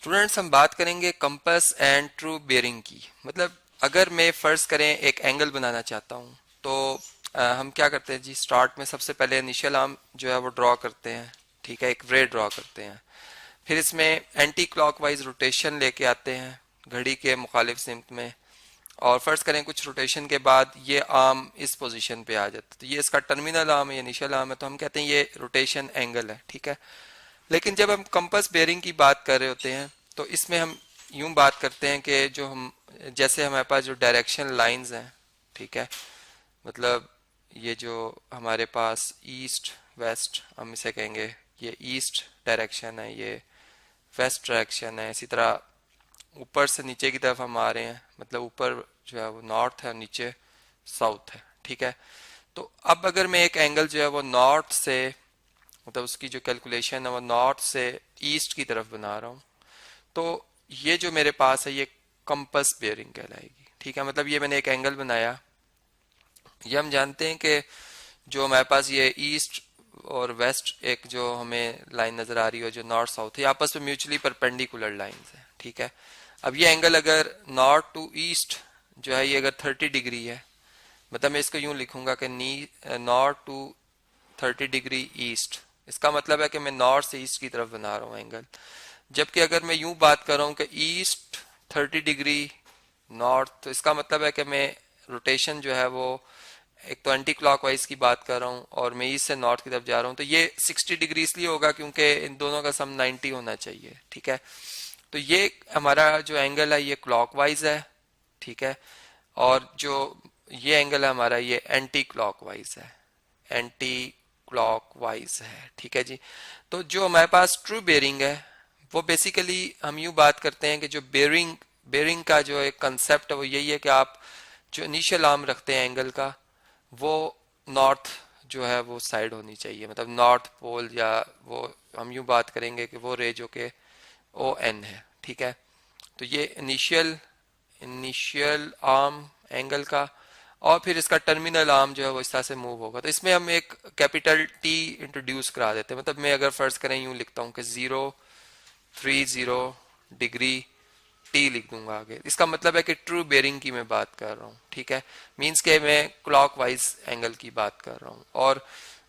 Students हम बात करेंगे कंपास एंड ट्रू बेयरिंग की। मतलब अगर मैं फर्ज करें एक एंगल बनाना चाहता हूँ तो हम क्या करते हैं जी, स्टार्ट में सबसे पहले इनिशियल आर्म जो है वो ड्रॉ करते हैं। ठीक है, एक रे ड्रॉ करते हैं। फिर इसमें एंटी क्लॉकवाइज रोटेशन लेके आते हैं घड़ी के मुखालिफ सिमत में। और फर्ज करें कुछ रोटेशन के बाद ये आर्म इस पोजीशन पे आ जाता है, तो ये इसका टर्मिनल आर्म है, इनिशियल आर्म है, तो हम कहते हैं ये रोटेशन एंगल है। ठीक है, लेकिन जब हम कंपास बेयरिंग की बात कर रहे होते हैं तो इसमें हम यूं बात करते हैं कि जो हम जैसे हमारे पास जो डायरेक्शन लाइंस हैं, ठीक है, मतलब ये जो हमारे पास ईस्ट वेस्ट हम इसे कहेंगे, ये ईस्ट डायरेक्शन है, ये वेस्ट डायरेक्शन है। इसी तरह ऊपर से नीचे की तरफ हम आ रहे हैं, मतलब ऊपर जो है वो नॉर्थ है और नीचे साउथ है। ठीक है, तो अब अगर मैं एक एंगल जो है वो नॉर्थ से, मतलब उसकी जो कैलकुलेशन है वो नॉर्थ से ईस्ट की तरफ बना रहा हूँ, तो ये जो मेरे पास है ये कंपास बेयरिंग कहलाएगी। ठीक है, मतलब ये मैंने एक एंगल बनाया। ये हम जानते हैं कि जो हमारे पास ये ईस्ट और वेस्ट एक जो हमें लाइन नजर आ रही है जो नॉर्थ साउथ है, आपस में म्यूचुअली परपेंडिकुलर लाइंस है। ठीक है, अब ये एंगल अगर नॉर्थ टू ईस्ट जो है ये अगर 30 डिग्री है, मतलब मैं इसको यूं लिखूंगा कि नॉर्थ टू 30 डिग्री ईस्ट, इसका मतलब है कि मैं नॉर्थ से ईस्ट की तरफ बना रहा हूँ एंगल। जबकि अगर मैं यूं बात कर रहा हूँ कि ईस्ट 30 डिग्री नॉर्थ, तो इसका मतलब है कि मैं रोटेशन जो है वो एक तो एंटी क्लॉकवाइज की बात कर रहा हूँ और मैं ईस्ट से नॉर्थ की तरफ जा रहा हूँ, तो ये 60 डिग्री इसलिए होगा क्योंकि इन दोनों का सम 90 होना चाहिए। ठीक है, तो ये हमारा जो एंगल है ये क्लॉकवाइज है। ठीक है, और जो ये एंगल है हमारा ये एंटी क्लॉकवाइज है, एंटी क्लॉकवाइज है। ठीक है जी, तो जो हमारे पास ट्रू बेयरिंग है वो बेसिकली हम यूं बात करते हैं कि जो बेयरिंग बेयरिंग का जो एक कंसेप्ट है वो यही है कि आप जो इनिशियल आर्म रखते हैं एंगल का वो नॉर्थ जो है वो साइड होनी चाहिए, मतलब नॉर्थ पोल, या वो हम यूं बात करेंगे कि वो रे जो के ओ एन है। ठीक है, तो ये इनिशियल इनिशियल आर्म एंगल का, और फिर इसका टर्मिनल आर्म जो है वो इस तरह से मूव होगा। तो इसमें हम एक कैपिटल टी इंट्रोड्यूस करा देते हैं। मतलब मैं अगर फर्ज करें यूं लिखता हूं कि 030 डिग्री टी लिख दूंगा आगे, इसका मतलब है कि ट्रू बेयरिंग की मैं बात कर रहा हूँ। ठीक है, मीन्स के मैं क्लॉकवाइज एंगल की बात कर रहा हूँ, और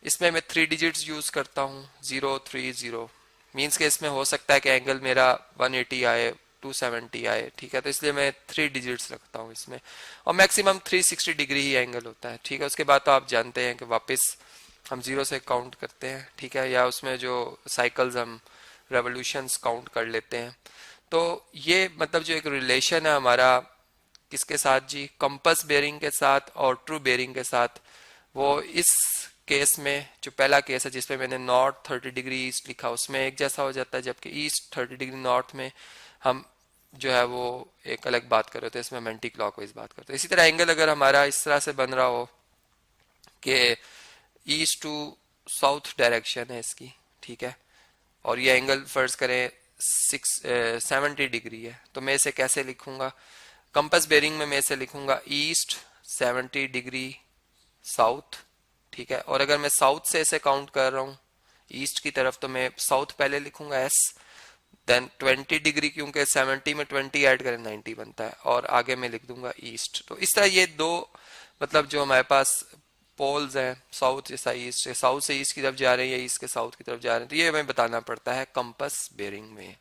इसमें मैं 3 डिजिट्स यूज करता हूँ 030, मीन्स के इसमें हो सकता है कि एंगल मेरा 180 आए, 270 आए। ठीक है, तो इसलिए मैं 3 डिजिट्स रखता हूँ इसमें, और मैक्सिमम 360 डिग्री ही एंगल होता है। ठीक है, उसके बाद तो आप जानते हैं कि वापस हम जीरो से काउंट करते हैं। ठीक है, या उसमें जो साइकिल्स हम रेवोल्यूशंस काउंट कर लेते हैं। तो ये मतलब जो एक रिलेशन है हमारा किसके साथ जी, कंपास बेयरिंग के साथ और ट्रू बेयरिंग के साथ, वो इस केस में जो पहला केस है जिसपे मैंने नॉर्थ 30 डिग्री ईस्ट लिखा उसमें एक जैसा हो जाता है, जबकि ईस्ट 30 डिग्री नॉर्थ में हम जो है वो एक अलग बात कर रहे थे, इसमें हम एंटी क्लॉकवाइज बात करते हैं। इसी तरह एंगल अगर हमारा इस तरह से बन रहा हो कि ईस्ट टू साउथ डायरेक्शन है इसकी, ठीक है, और ये एंगल फर्ज करें 70 डिग्री है, तो मैं इसे कैसे लिखूंगा, कंपास बेयरिंग में मैं इसे लिखूंगा ईस्ट 70 डिग्री साउथ। ठीक है, और अगर मैं साउथ से इसे काउंट कर रहा हूँ ईस्ट की तरफ, तो मैं साउथ पहले लिखूंगा एस, देन 20 डिग्री, क्योंकि 70 में 20 ऐड करें 90 बनता है, और आगे मैं लिख दूंगा ईस्ट। तो इस तरह ये दो मतलब जो हमारे पास पोल्स हैं, साउथ जैसा ईस्ट, साउथ से ईस्ट की तरफ जा रहे हैं या ईस्ट के साउथ की तरफ जा रहे हैं, तो ये हमें बताना पड़ता है कंपास बेयरिंग में।